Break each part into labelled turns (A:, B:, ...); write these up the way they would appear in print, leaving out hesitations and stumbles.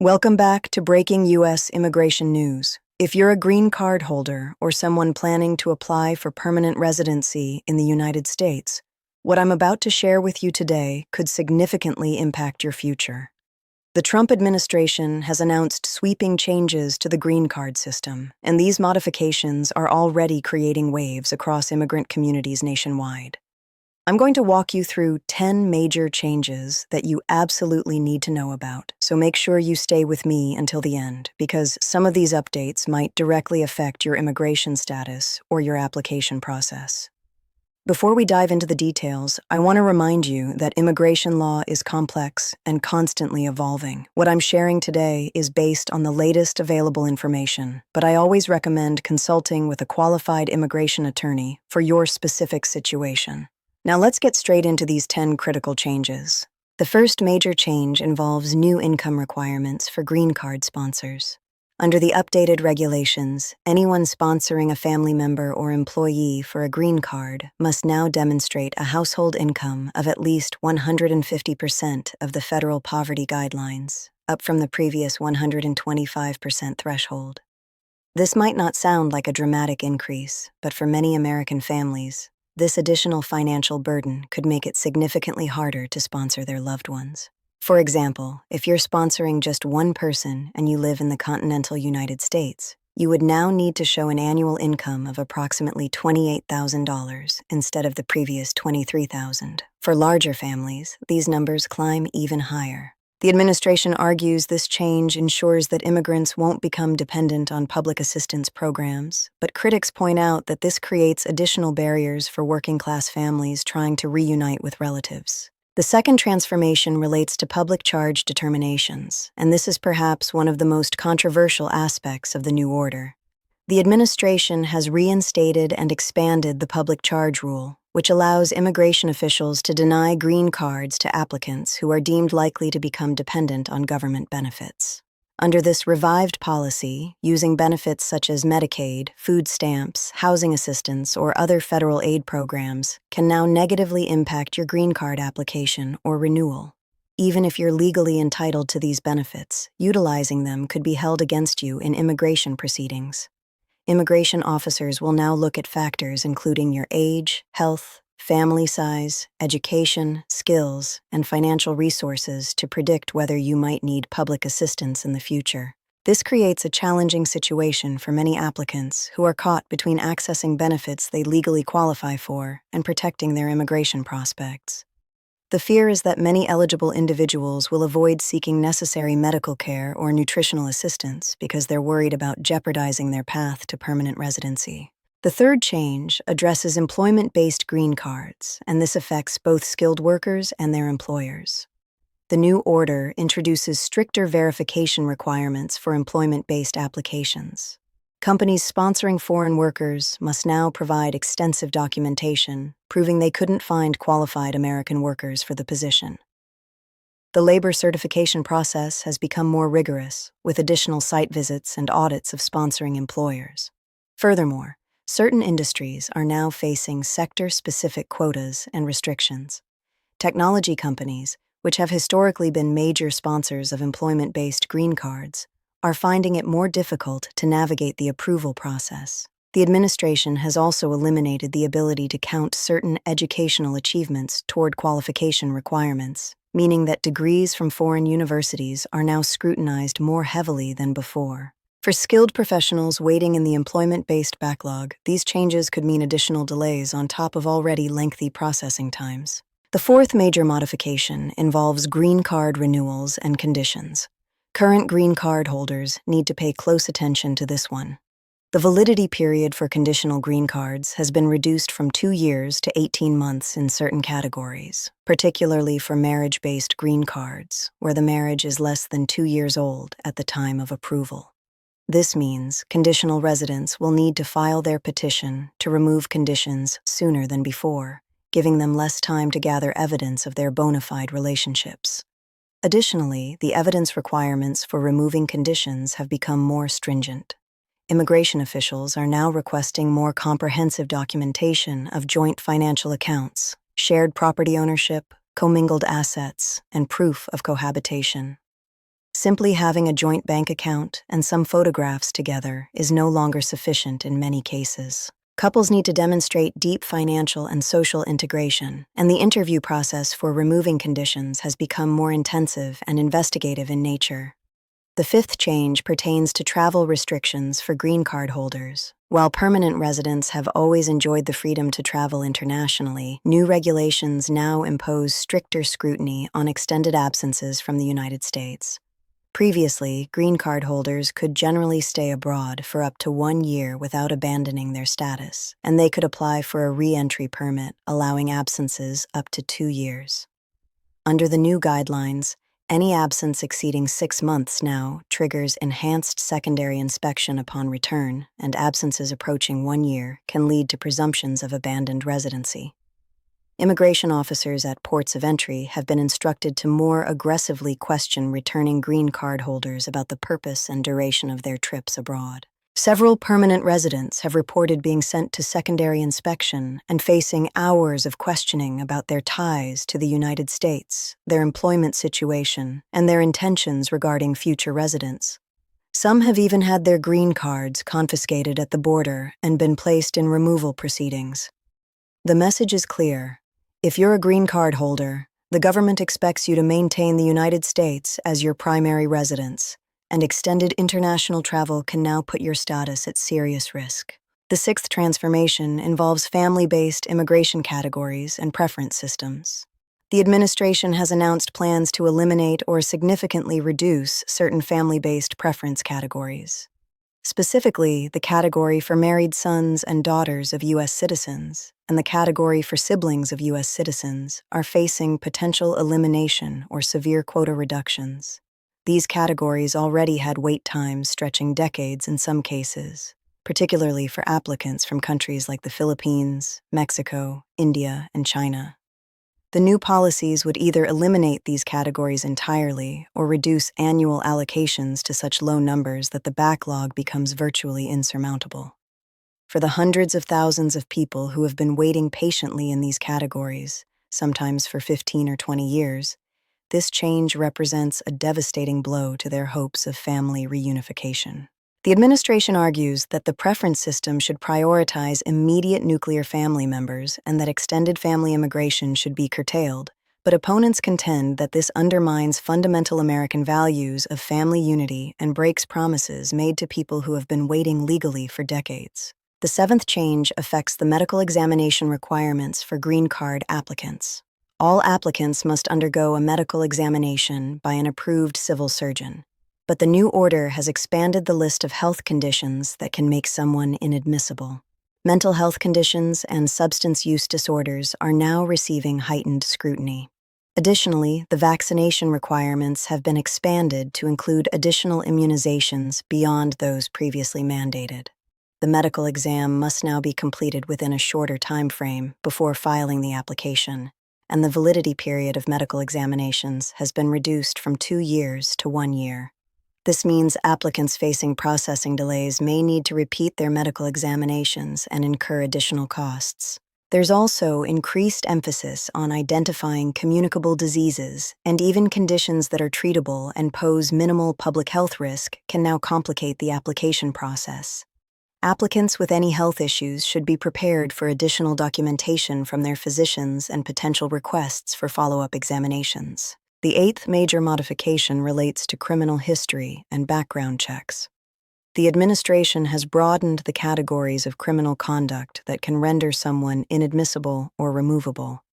A: Welcome back to Breaking U.S. Immigration News. If you're a green card holder or someone planning to apply for permanent residency in the United States, what I'm about to share with you today could significantly impact your future. The Trump administration has announced sweeping changes to the green card system, and these modifications are already creating waves across immigrant communities nationwide. I'm going to walk you through 10 major changes that you absolutely need to know about, so make sure you stay with me until the end, because some of these updates might directly affect your immigration status or your application process. Before we dive into the details, I want to remind you that immigration law is complex and constantly evolving. What I'm sharing today is based on the latest available information, but I always recommend consulting with a qualified immigration attorney for your specific situation. Now let's get straight into these 10 critical changes. The first major change involves new income requirements for green card sponsors. Under the updated regulations, anyone sponsoring a family member or employee for a green card must now demonstrate a household income of at least 150% of the federal poverty guidelines, up from the previous 125% threshold. This might not sound like a dramatic increase, but for many American families, this additional financial burden could make it significantly harder to sponsor their loved ones. For example, if you're sponsoring just one person and you live in the continental United States, you would now need to show an annual income of approximately $28,000 instead of the previous $23,000. For larger families, these numbers climb even higher. The administration argues this change ensures that immigrants won't become dependent on public assistance programs, but critics point out that this creates additional barriers for working-class families trying to reunite with relatives. The second transformation relates to public charge determinations, and this is perhaps one of the most controversial aspects of the new order. The administration has reinstated and expanded the public charge rule, which allows immigration officials to deny green cards to applicants who are deemed likely to become dependent on government benefits. Under this revived policy, using benefits such as Medicaid, food stamps, housing assistance, or other federal aid programs can now negatively impact your green card application or renewal. Even if you're legally entitled to these benefits, utilizing them could be held against you in immigration proceedings. Immigration officers will now look at factors including your age, health, family size, education, skills, and financial resources to predict whether you might need public assistance in the future. This creates a challenging situation for many applicants who are caught between accessing benefits they legally qualify for and protecting their immigration prospects. The fear is that many eligible individuals will avoid seeking necessary medical care or nutritional assistance because they're worried about jeopardizing their path to permanent residency. The third change addresses employment-based green cards, and this affects both skilled workers and their employers. The new order introduces stricter verification requirements for employment-based applications. Companies sponsoring foreign workers must now provide extensive documentation, proving they couldn't find qualified American workers for the position. The labor certification process has become more rigorous, with additional site visits and audits of sponsoring employers. Furthermore, certain industries are now facing sector-specific quotas and restrictions. Technology companies, which have historically been major sponsors of employment-based green cards, are finding it more difficult to navigate the approval process. The administration has also eliminated the ability to count certain educational achievements toward qualification requirements, meaning that degrees from foreign universities are now scrutinized more heavily than before. For skilled professionals waiting in the employment-based backlog, these changes could mean additional delays on top of already lengthy processing times. The fourth major modification involves green card renewals and conditions. Current green card holders need to pay close attention to this one. The validity period for conditional green cards has been reduced from 2 years to 18 months in certain categories, particularly for marriage-based green cards, where the marriage is less than 2 years old at the time of approval. This means conditional residents will need to file their petition to remove conditions sooner than before, giving them less time to gather evidence of their bona fide relationships. Additionally, the evidence requirements for removing conditions have become more stringent. Immigration officials are now requesting more comprehensive documentation of joint financial accounts, shared property ownership, commingled assets, and proof of cohabitation. Simply having a joint bank account and some photographs together is no longer sufficient in many cases. Couples need to demonstrate deep financial and social integration, and the interview process for removing conditions has become more intensive and investigative in nature. The fifth change pertains to travel restrictions for green card holders. While permanent residents have always enjoyed the freedom to travel internationally, new regulations now impose stricter scrutiny on extended absences from the United States. Previously, green card holders could generally stay abroad for up to 1 year without abandoning their status, and they could apply for a re-entry permit, allowing absences up to 2 years. Under the new guidelines, any absence exceeding 6 months now triggers enhanced secondary inspection upon return, and absences approaching 1 year can lead to presumptions of abandoned residency. Immigration officers at ports of entry have been instructed to more aggressively question returning green card holders about the purpose and duration of their trips abroad. Several permanent residents have reported being sent to secondary inspection and facing hours of questioning about their ties to the United States, their employment situation, and their intentions regarding future residence. Some have even had their green cards confiscated at the border and been placed in removal proceedings. The message is clear. If you're a green card holder, the government expects you to maintain the United States as your primary residence, and extended international travel can now put your status at serious risk. The sixth transformation involves family-based immigration categories and preference systems. The administration has announced plans to eliminate or significantly reduce certain family-based preference categories. Specifically, the category for married sons and daughters of U.S. citizens and the category for siblings of U.S. citizens are facing potential elimination or severe quota reductions. These categories already had wait times stretching decades in some cases, particularly for applicants from countries like the Philippines, Mexico, India, and China. The new policies would either eliminate these categories entirely or reduce annual allocations to such low numbers that the backlog becomes virtually insurmountable. For the hundreds of thousands of people who have been waiting patiently in these categories, sometimes for 15 or 20 years, this change represents a devastating blow to their hopes of family reunification. The administration argues that the preference system should prioritize immediate nuclear family members and that extended family immigration should be curtailed, but opponents contend that this undermines fundamental American values of family unity and breaks promises made to people who have been waiting legally for decades. The seventh change affects the medical examination requirements for green card applicants. All applicants must undergo a medical examination by an approved civil surgeon. But the new order has expanded the list of health conditions that can make someone inadmissible. Mental health conditions and substance use disorders are now receiving heightened scrutiny. Additionally, the vaccination requirements have been expanded to include additional immunizations beyond those previously mandated. The medical exam must now be completed within a shorter time frame before filing the application, and the validity period of medical examinations has been reduced from 2 years to 1 year. This means applicants facing processing delays may need to repeat their medical examinations and incur additional costs. There's also increased emphasis on identifying communicable diseases, and even conditions that are treatable and pose minimal public health risk can now complicate the application process. Applicants with any health issues should be prepared for additional documentation from their physicians and potential requests for follow-up examinations. The eighth major modification relates to criminal history and background checks. The administration has broadened the categories of criminal conduct that can render someone inadmissible or removable.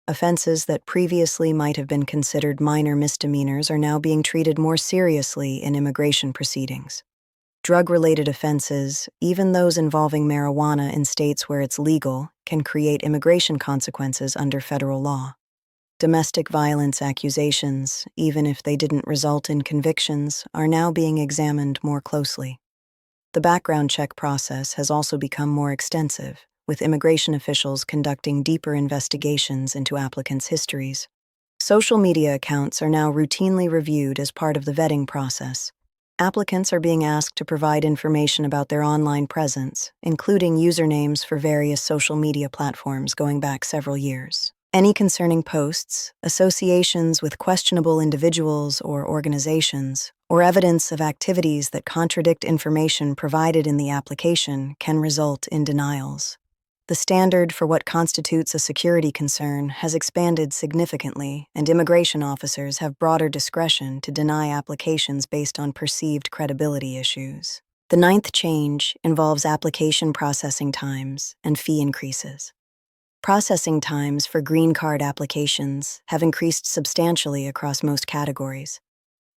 A: Offenses that previously might have been considered minor misdemeanors are now being treated more seriously in immigration proceedings. Drug-related offenses, even those involving marijuana in states where it's legal, can create immigration consequences under federal law. Domestic violence accusations, even if they didn't result in convictions, are now being examined more closely. The background check process has also become more extensive, with immigration officials conducting deeper investigations into applicants' histories. Social media accounts are now routinely reviewed as part of the vetting process. Applicants are being asked to provide information about their online presence, including usernames for various social media platforms going back several years. Any concerning posts, associations with questionable individuals or organizations, or evidence of activities that contradict information provided in the application can result in denials. The standard for what constitutes a security concern has expanded significantly, and immigration officers have broader discretion to deny applications based on perceived credibility issues. The ninth change involves application processing times and fee increases. Processing times for green card applications have increased substantially across most categories.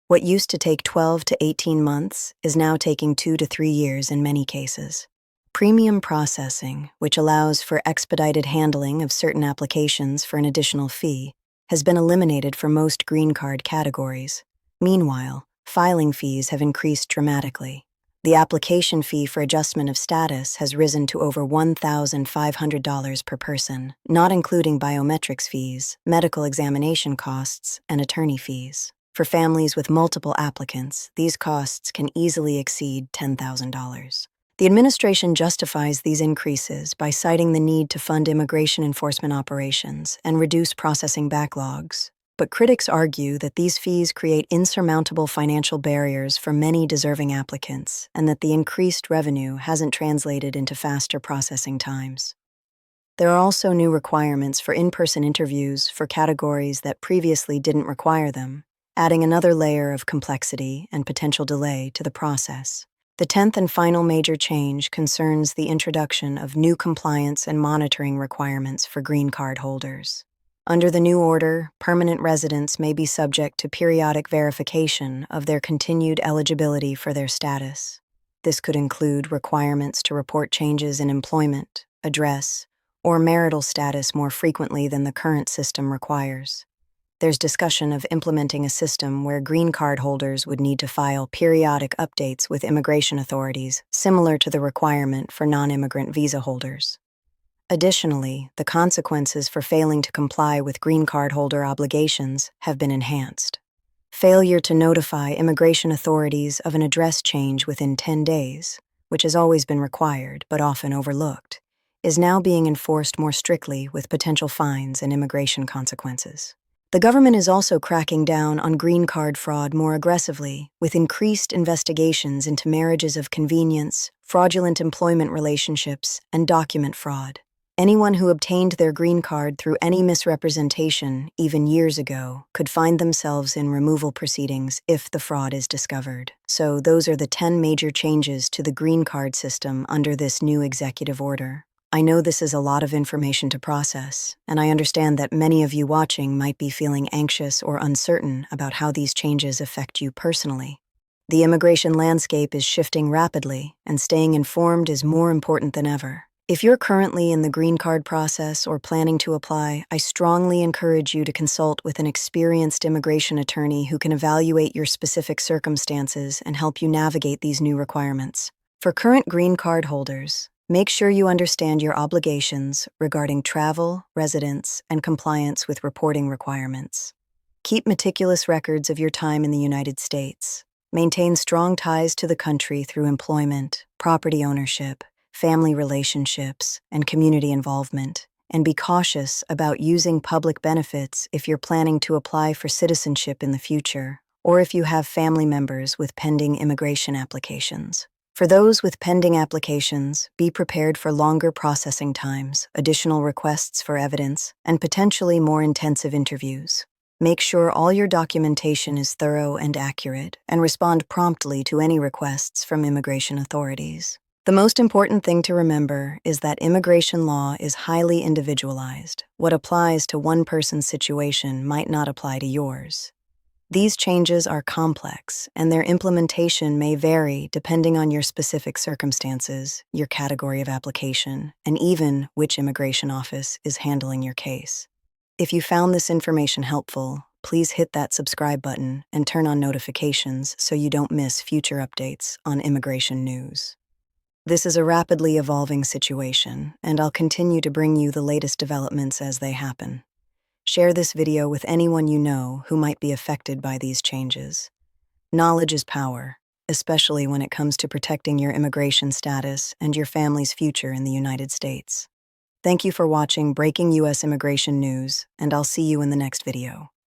A: What used to take 12 to 18 months is now taking 2 to 3 years in many cases. Premium processing, which allows for expedited handling of certain applications for an additional fee, has been eliminated for most green card categories. Meanwhile, filing fees have increased dramatically. The application fee for adjustment of status has risen to over $1,500 per person, not including biometrics fees, medical examination costs, and attorney fees. For families with multiple applicants, these costs can easily exceed $10,000. The administration justifies these increases by citing the need to fund immigration enforcement operations and reduce processing backlogs. But critics argue that these fees create insurmountable financial barriers for many deserving applicants and that the increased revenue hasn't translated into faster processing times. There are also new requirements for in-person interviews for categories that previously didn't require them, adding another layer of complexity and potential delay to the process. The 10th and final major change concerns the introduction of new compliance and monitoring requirements for green card holders. Under the new order, permanent residents may be subject to periodic verification of their continued eligibility for their status. This could include requirements to report changes in employment, address, or marital status more frequently than the current system requires. There's discussion of implementing a system where green card holders would need to file periodic updates with immigration authorities, similar to the requirement for non-immigrant visa holders. Additionally, the consequences for failing to comply with green card holder obligations have been enhanced. Failure to notify immigration authorities of an address change within 10 days, which has always been required but often overlooked, is now being enforced more strictly with potential fines and immigration consequences. The government is also cracking down on green card fraud more aggressively, with increased investigations into marriages of convenience, fraudulent employment relationships, and document fraud. Anyone who obtained their green card through any misrepresentation, even years ago, could find themselves in removal proceedings if the fraud is discovered. So those are the 10 major changes to the green card system under this new executive order. I know this is a lot of information to process, and I understand that many of you watching might be feeling anxious or uncertain about how these changes affect you personally. The immigration landscape is shifting rapidly, and staying informed is more important than ever. If you're currently in the green card process or planning to apply, I strongly encourage you to consult with an experienced immigration attorney who can evaluate your specific circumstances and help you navigate these new requirements. For current green card holders, make sure you understand your obligations regarding travel, residence, and compliance with reporting requirements. Keep meticulous records of your time in the United States. Maintain strong ties to the country through employment, property ownership, family relationships, and community involvement, and be cautious about using public benefits if you're planning to apply for citizenship in the future, or if you have family members with pending immigration applications. For those with pending applications, be prepared for longer processing times, additional requests for evidence, and potentially more intensive interviews. Make sure all your documentation is thorough and accurate, and respond promptly to any requests from immigration authorities. The most important thing to remember is that immigration law is highly individualized. What applies to one person's situation might not apply to yours. These changes are complex, and their implementation may vary depending on your specific circumstances, your category of application, and even which immigration office is handling your case. If you found this information helpful, please hit that subscribe button and turn on notifications so you don't miss future updates on immigration news. This is a rapidly evolving situation, and I'll continue to bring you the latest developments as they happen. Share this video with anyone you know who might be affected by these changes. Knowledge is power, especially when it comes to protecting your immigration status and your family's future in the United States. Thank you for watching Breaking U.S. Immigration News, and I'll see you in the next video.